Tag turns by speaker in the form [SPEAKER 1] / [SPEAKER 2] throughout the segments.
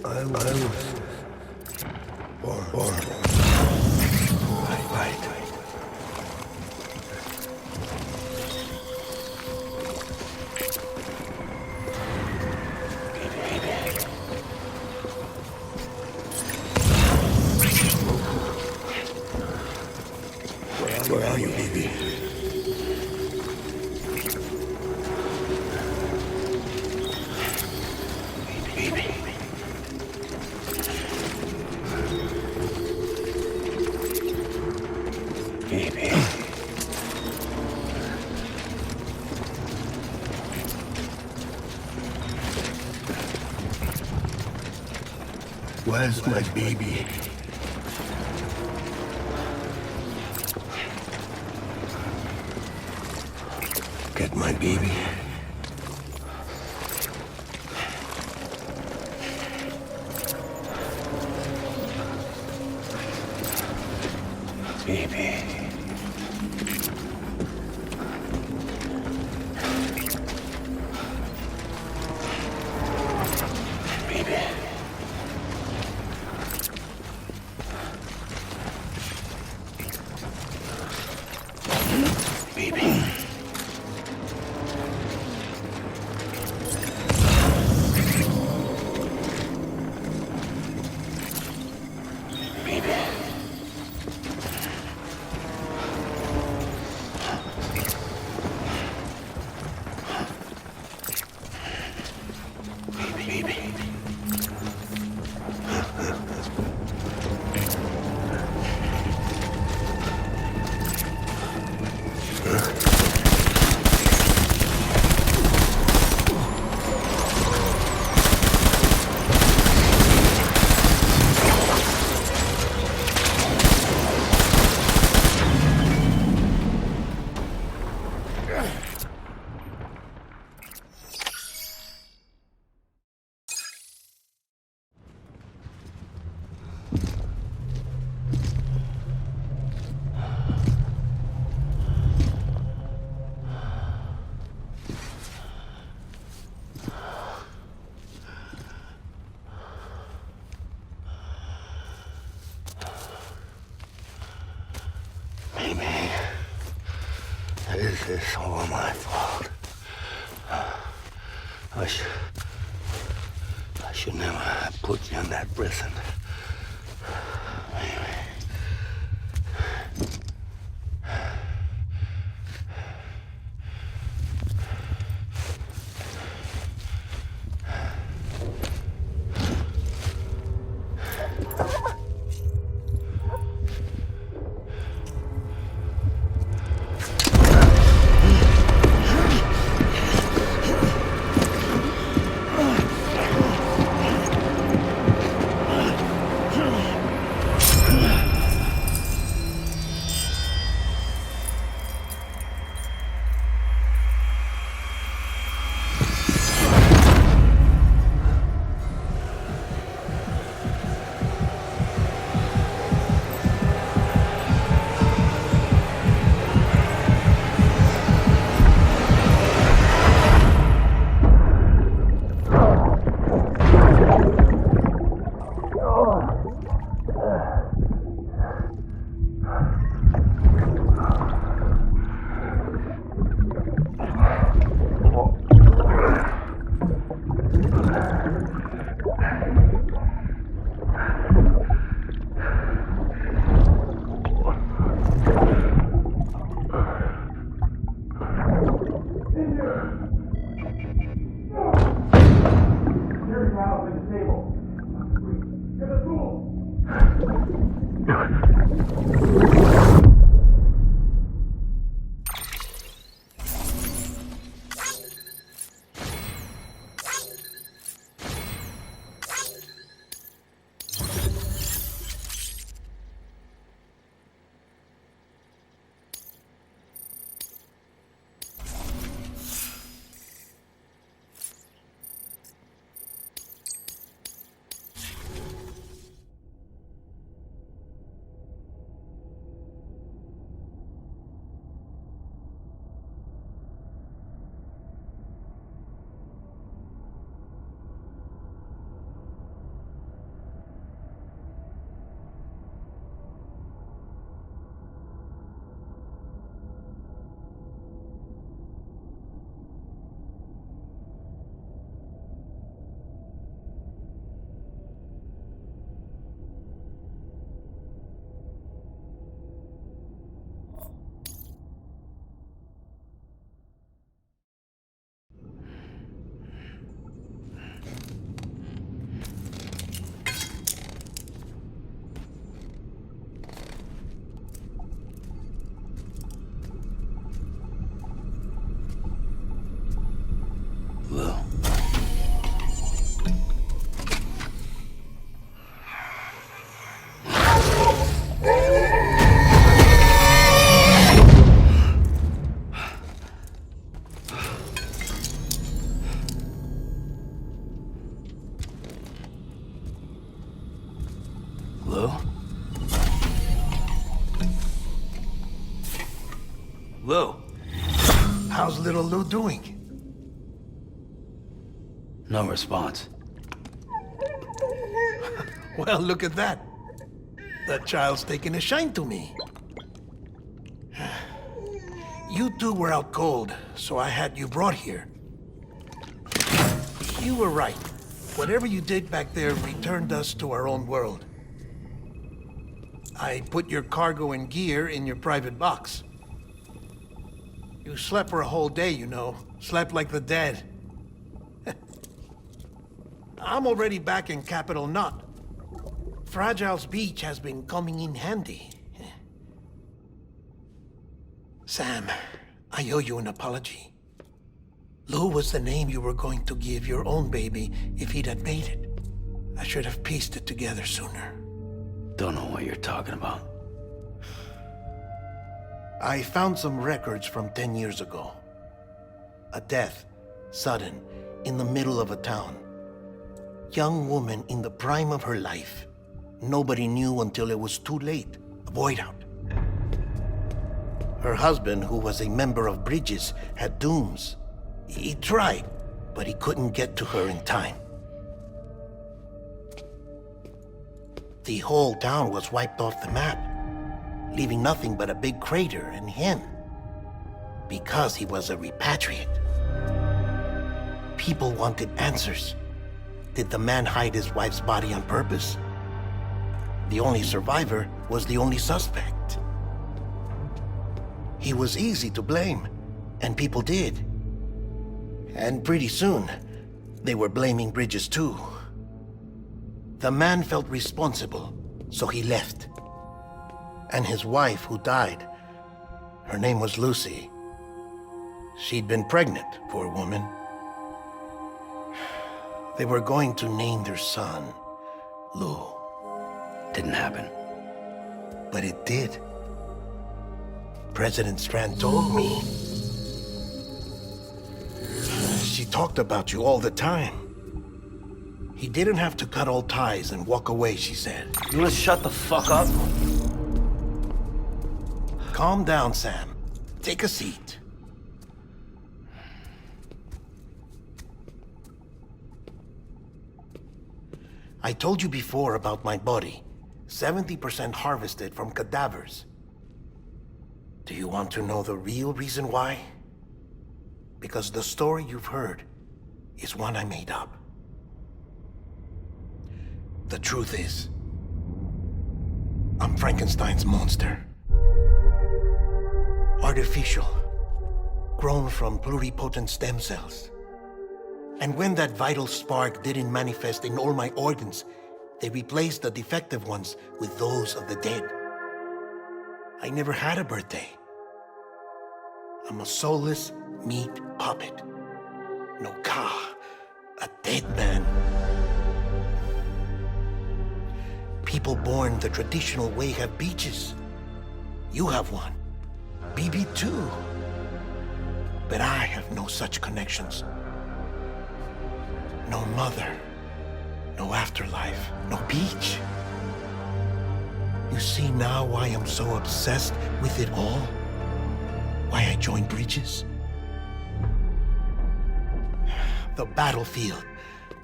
[SPEAKER 1] I was born. Right. Where are you, baby? Baby. Where's my baby? Get my baby. Baby. Baby. This is all my fault. I should never have put you in that prison. Maybe.
[SPEAKER 2] Lou.
[SPEAKER 3] How's little Lou doing?
[SPEAKER 2] No response.
[SPEAKER 3] Well, look at that. That child's taking a shine to me. You two were out cold, so I had you brought here. You were right. Whatever you did back there returned us to our own world. I put your cargo and gear in your private box. You slept for a whole day, you know. Slept like the dead. I'm already back in Capital Knot. Fragile's beach has been coming in handy. Sam, I owe you an apology. Lou was the name you were going to give your own baby if he'd had made it. I should have pieced it together sooner.
[SPEAKER 2] Don't know what you're talking about.
[SPEAKER 3] I found some records from 10 years ago. A death, sudden, in the middle of a town. Young woman in the prime of her life. Nobody knew until it was too late. A void out. Her husband, who was a member of Bridges, had dooms. He tried, but he couldn't get to her in time. The whole town was wiped off the map, leaving nothing but a big crater and him. Because he was a repatriate. People wanted answers. Did the man hide his wife's body on purpose? The only survivor was the only suspect. He was easy to blame, and people did. And pretty soon, they were blaming Bridges too. The man felt responsible, so he left. And his wife, who died, her name was Lucy. She'd been pregnant, poor woman. They were going to name their son Lou.
[SPEAKER 2] Didn't happen.
[SPEAKER 3] But it did. President Strand told me. She talked about you all the time. He didn't have to cut all ties and walk away, she said.
[SPEAKER 2] You wanna shut the fuck up?
[SPEAKER 3] Calm down, Sam. Take a seat. I told you before about my body. 70% harvested from cadavers. Do you want to know the real reason why? Because the story you've heard is one I made up. The truth is, I'm Frankenstein's monster. Artificial, grown from pluripotent stem cells. And when that vital spark didn't manifest in all my organs, they replaced the defective ones with those of the dead. I never had a birthday. I'm a soulless meat puppet. No ka, a dead man. People born the traditional way have beaches. You have one. BB too. But I have no such connections. No mother, no afterlife, no beach. You see now why I'm so obsessed with it all? Why I joined Bridges? The battlefield.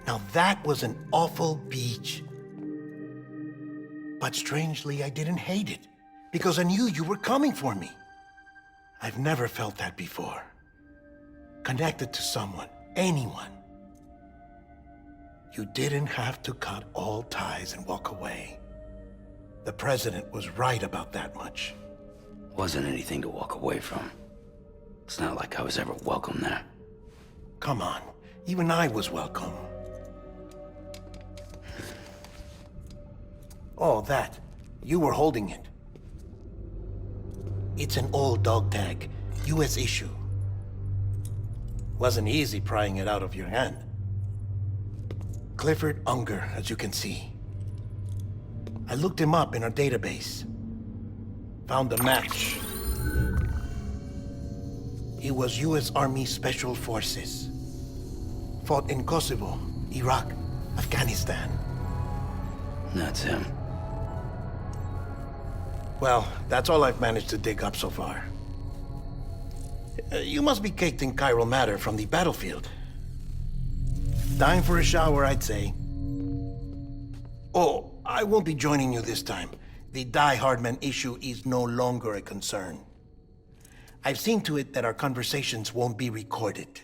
[SPEAKER 3] Now that was an awful beach. But strangely, I didn't hate it, because I knew you were coming for me. I've never felt that before. Connected to someone, anyone. You didn't have to cut all ties and walk away. The president was right about that much.
[SPEAKER 2] Wasn't anything to walk away from. It's not like I was ever welcome there.
[SPEAKER 3] Come on, even I was welcome. Oh, that. You were holding it. It's an old dog tag, US issue. Wasn't easy prying it out of your hand. Clifford Unger, as you can see. I looked him up in our database. Found a match. He was US Army Special Forces. Fought in Kosovo, Iraq, Afghanistan.
[SPEAKER 2] That's him.
[SPEAKER 3] Well, that's all I've managed to dig up so far. You must be caked in chiral matter from the battlefield. Time for a shower, I'd say. Oh, I won't be joining you this time. The Die Hardman issue is no longer a concern. I've seen to it that our conversations won't be recorded.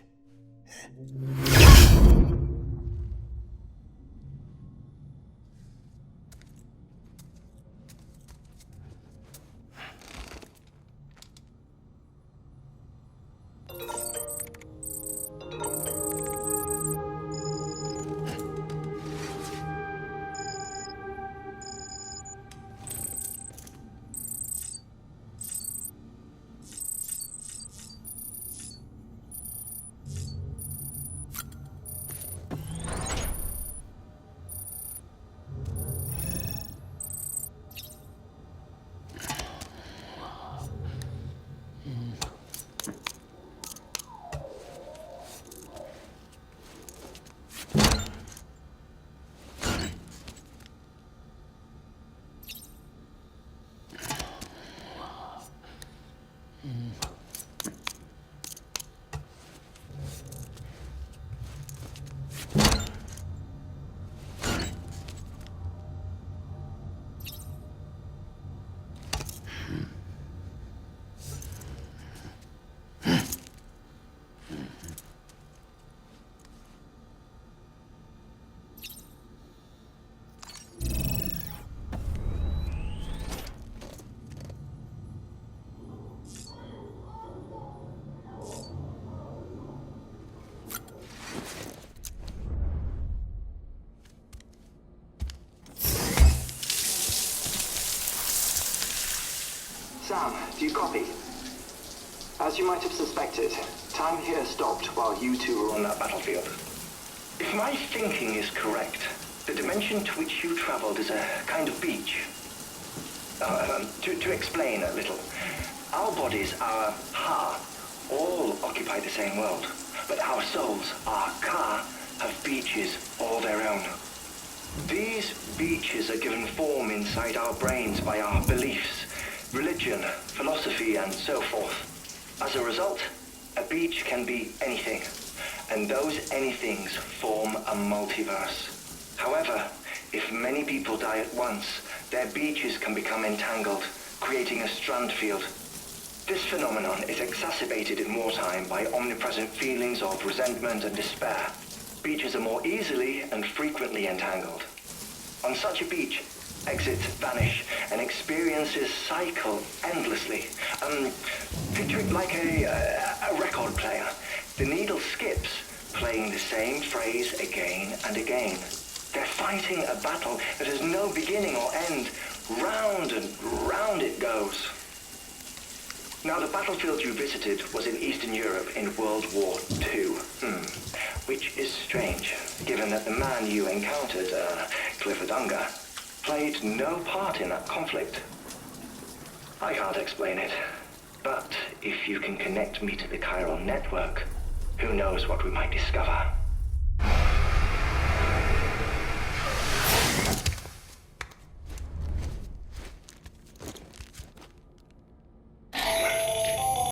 [SPEAKER 4] Sam, do you copy? As you might have suspected, time here stopped while you two were on that battlefield. If my thinking is correct, the dimension to which you traveled is a kind of beach. To explain a little, our bodies, our ha, all occupy the same world, but our souls, our ka, have beaches all their own. These beaches are given form inside our brains by our beliefs, religion, philosophy, and so forth. As a result, a beach can be anything, and those anythings form a multiverse. However, if many people die at once, their beaches can become entangled, creating a strand field. This phenomenon is exacerbated in wartime by omnipresent feelings of resentment and despair. Beaches are more easily and frequently entangled. On such a beach, exits vanish and experiences cycle endlessly. Picture it like a record player. The needle skips, playing the same phrase again and again. They're fighting a battle that has no beginning or end. Round and round it goes. Now, the battlefield you visited was in Eastern Europe in World War II. Which is strange, given that the man you encountered, Clifford Unger, played no part in that conflict. I can't explain it, but if you can connect me to the chiral network, who knows what we might discover.